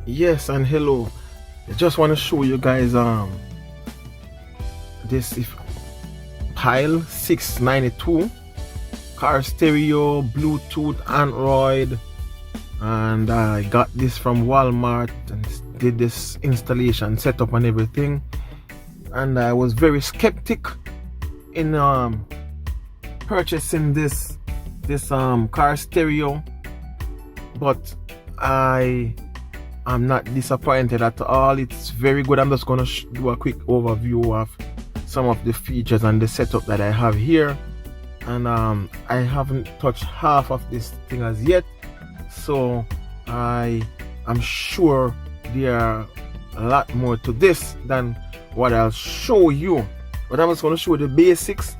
Yes, and hello. I just want to show you guys this if Pyle 692 car stereo, Bluetooth, Android, and I got this from Walmart and did this installation, setup, and everything. And I was very skeptic in purchasing this car stereo, but I'm not disappointed at all. It's very good. I'm just gonna do a quick overview of some of the features and the setup that I have here, and I haven't touched half of this thing as yet, so I'm sure there are a lot more to this than what I'll show you, but I'm just going to show the basics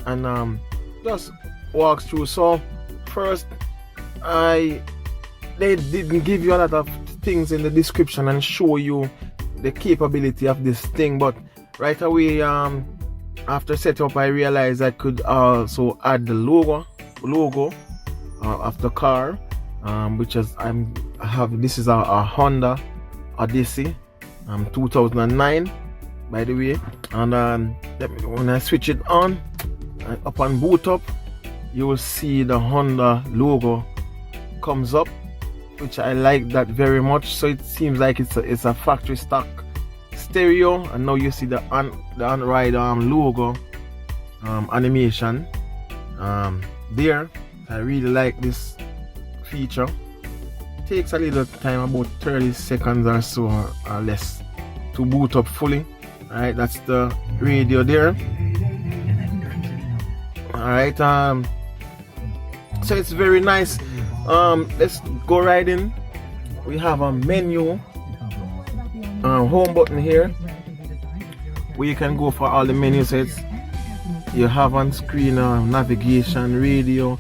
and just walk through. So first, they didn't give you a lot of things in the description and show you the capability of this thing, but right away after setup I realized I could also add the logo of the car, which is this is a Honda Odyssey 2009, by the way. And when I switch it on, upon boot up, you will see the Honda logo comes up, which I like that very much. So it seems like it's a factory stock stereo, and now you see the Android logo animation there. I really like this feature. Takes a little time, about 30 seconds or so or less, to boot up fully. Alright, that's the radio there. Alright, so it's very nice. Let's go right in. We have a menu, home button here, where you can go for all the menu sets. You have on screen navigation, radio.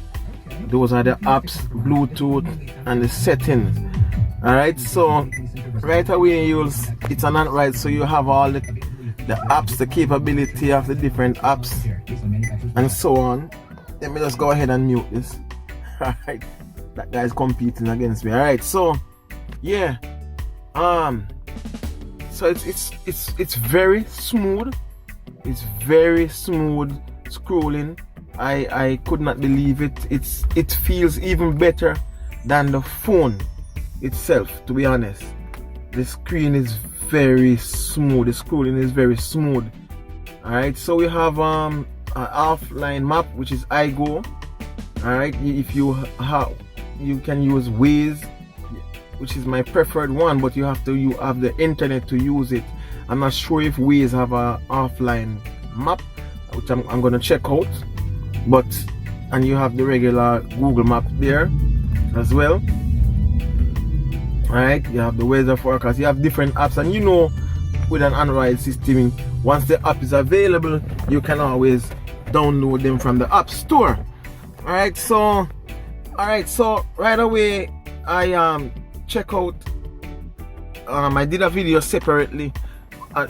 Those are the apps, Bluetooth, and the settings. Alright, so right away it's an Android, so you have all the apps, the capability of the different apps, and so on. Let me just go ahead and mute this. Alright, that guy's competing against me. Alright, so yeah, so it's very smooth. It's very smooth scrolling. I could not believe it. It feels even better than the phone itself, to be honest. The screen is very smooth. The scrolling is very smooth. Alright, so we have an offline map, which is iGo. Alright, if you can use Waze, which is my preferred one, but you have the internet to use it. I'm not sure if Waze have an offline map, which I'm gonna check out. And you have the regular Google Map there as well. Alright, you have the weather forecast. You have different apps, and with an Android system, once the app is available, you can always download them from the App Store. Alright, so right away I check out. I did a video separately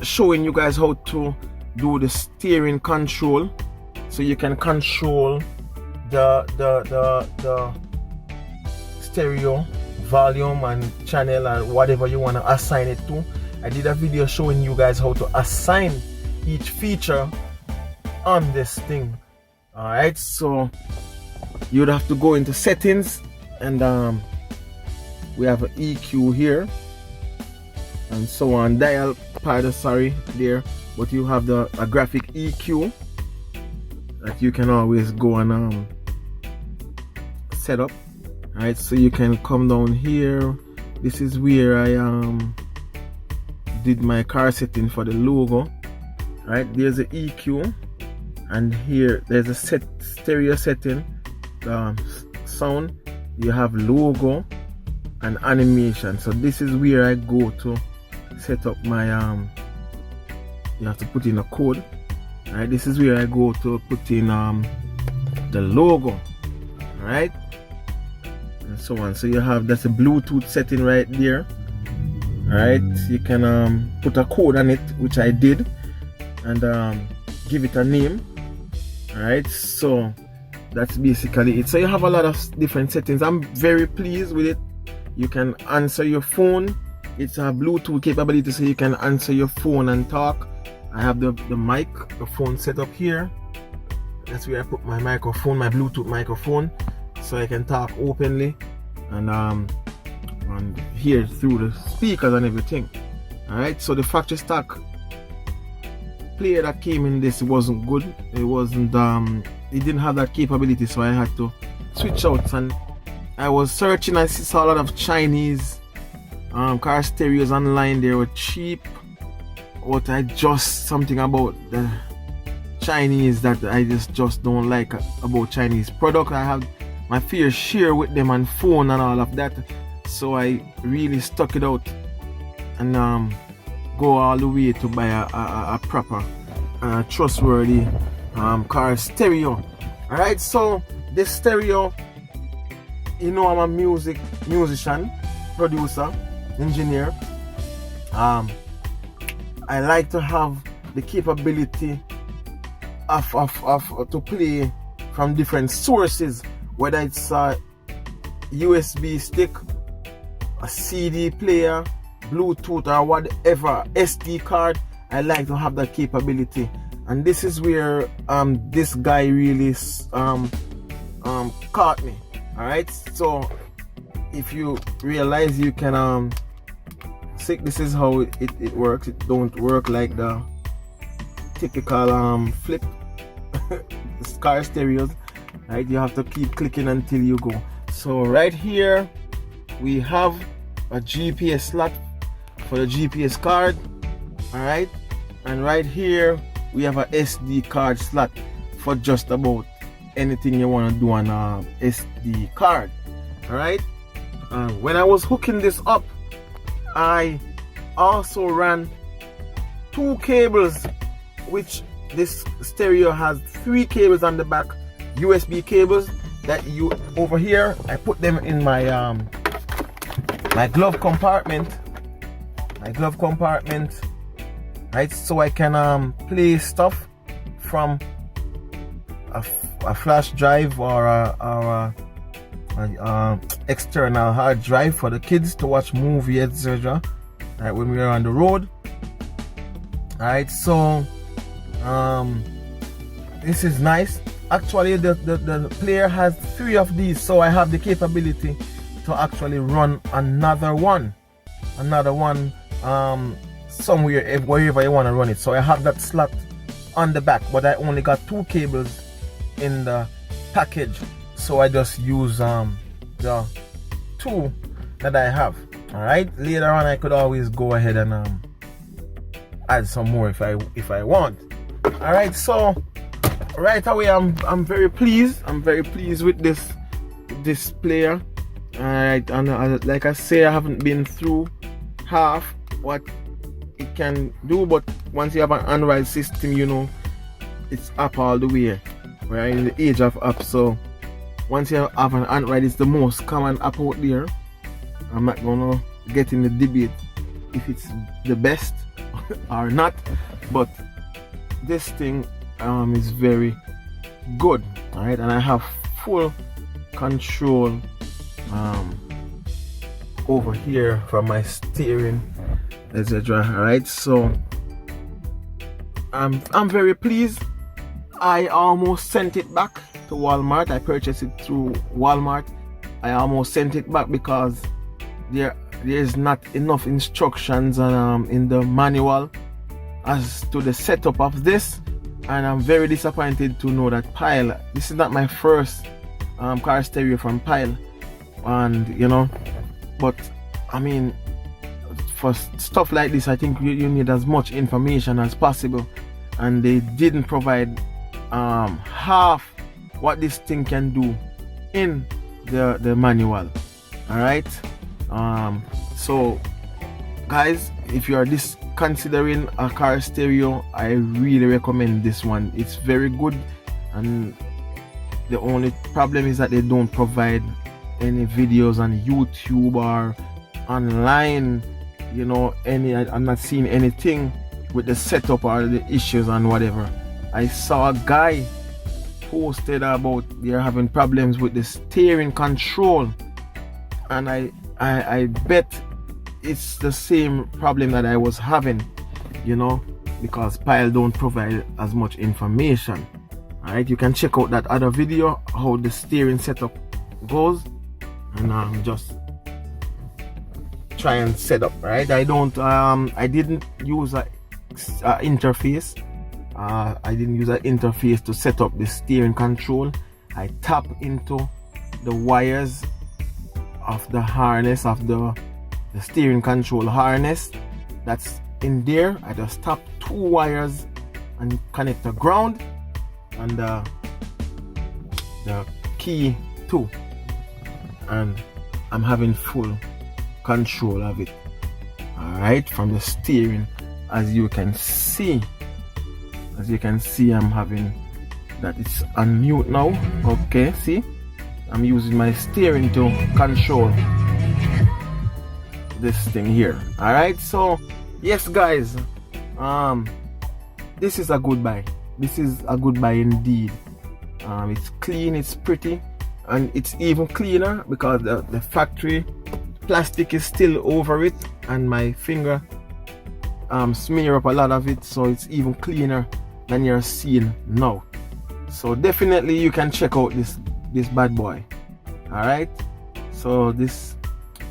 showing you guys how to do the steering control, so you can control the stereo volume and channel or whatever you want to assign it to. I did a video showing you guys how to assign each feature on this thing. Alright, so you'd have to go into settings, and we have an EQ here and so on, dial pad, sorry, there, but you have a graphic EQ that you can always go and set up. Alright, so you can come down here. This is where I did my car setting for the logo. Right, there's the EQ, and here there's a stereo setting, sound. You have logo and animation. So this is where I go to set up my you have to put in a code. Right, this is where I go to put in the logo, right, and so on. So you have that's a Bluetooth setting right there. Right, you can put a code on it, which I did, and give it a name. Alright, so that's basically it. So you have a lot of different settings. I'm very pleased with it. You can answer your phone It's a Bluetooth capability, so you can answer your phone and talk. I have the microphone set up here. That's where I put my microphone, my Bluetooth microphone, so I can talk openly and hear through the speakers and everything. Alright, so the factory stock player that came in this wasn't good. It wasn't it didn't have that capability, so I had to switch out. And I was searching, I saw a lot of Chinese car stereos online. They were cheap, but I just something about the Chinese that I just don't like about Chinese product. I have my fair share with them on phone and all of that, so I really stuck it out and go all the way to buy a proper trustworthy car stereo. Alright, so this stereo, you know, I'm a musician, producer, engineer. I like to have the capability of to play from different sources, whether it's a USB stick, a CD player, Bluetooth, or whatever, SD card. I like to have that capability, and this is where this guy really caught me. Alright, so if you realize, you can see, this is how it works. It don't work like the typical flip car stereos. Right, you have to keep clicking until you go. So right here we have a GPS slot for the GPS card. Alright, and right here we have a SD card slot for just about anything you want to do on a SD card. Alright, when I was hooking this up, I also ran 2 cables, which this stereo has 3 cables on the back, USB cables that you over here. I put them in my my glove compartment, right, so I can play stuff from a flash drive or a external hard drive for the kids to watch movie, etc. Right, when we are on the road. Alright, so this is nice. Actually, the player has 3 of these, so I have the capability to actually run another one somewhere, wherever you want to run it. So I have that slot on the back, but I only got 2 cables in the package, so I just use the 2 that I have. All right, later on I could always go ahead and add some more if I want. All right, so right away I'm very pleased. I'm very pleased with this player. All right, and like I say, I haven't been through half what it can do, but once you have an Android system, you know it's up all the way. We're in the age of apps, so once you have an Android, it's the most common app out there. I'm not gonna get in the debate if it's the best or not, but this thing is very good. All right, and I have full control over here from my steering, etc. All right, so I'm very pleased. I almost sent it back to Walmart. I purchased it through Walmart. I almost sent it back because there's not enough instructions in the manual as to the setup of this, and I'm very disappointed to know that Pyle, this is not my first car stereo from Pyle, and you know, but I mean, for stuff like this, I think you need as much information as possible, and they didn't provide half what this thing can do in the manual. All right, so guys, if you are considering a car stereo, I really recommend this one. It's very good, and the only problem is that they don't provide any videos on YouTube or online, you know, I'm not seeing anything with the setup or the issues and whatever. I saw a guy posted about they're having problems with the steering control, and I bet it's the same problem that I was having, you know, because Pyle don't provide as much information. Alright, you can check out that other video how the steering setup goes, and just try and set up. Right, I didn't use a interface. I didn't use an interface to set up the steering control. I tap into the wires of the harness of the steering control harness that's in there. I just tap 2 wires and connect the ground and the key too, and I'm having full control of it. Alright, from the steering, as you can see, I'm having that. It's on mute now. Okay, see, I'm using my steering to control this thing here. Alright, so yes guys, this is a good buy. This is a good buy indeed. It's clean, it's pretty, and it's even cleaner because the factory plastic is still over it, and my finger smear up a lot of it, so it's even cleaner than you're seeing now. So definitely you can check out this bad boy. Alright, so this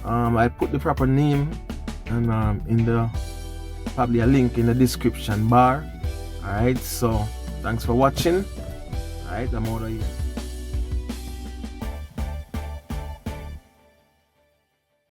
I put the proper name and in the probably a link in the description bar. Alright, so thanks for watching. Alright, I'm out of here.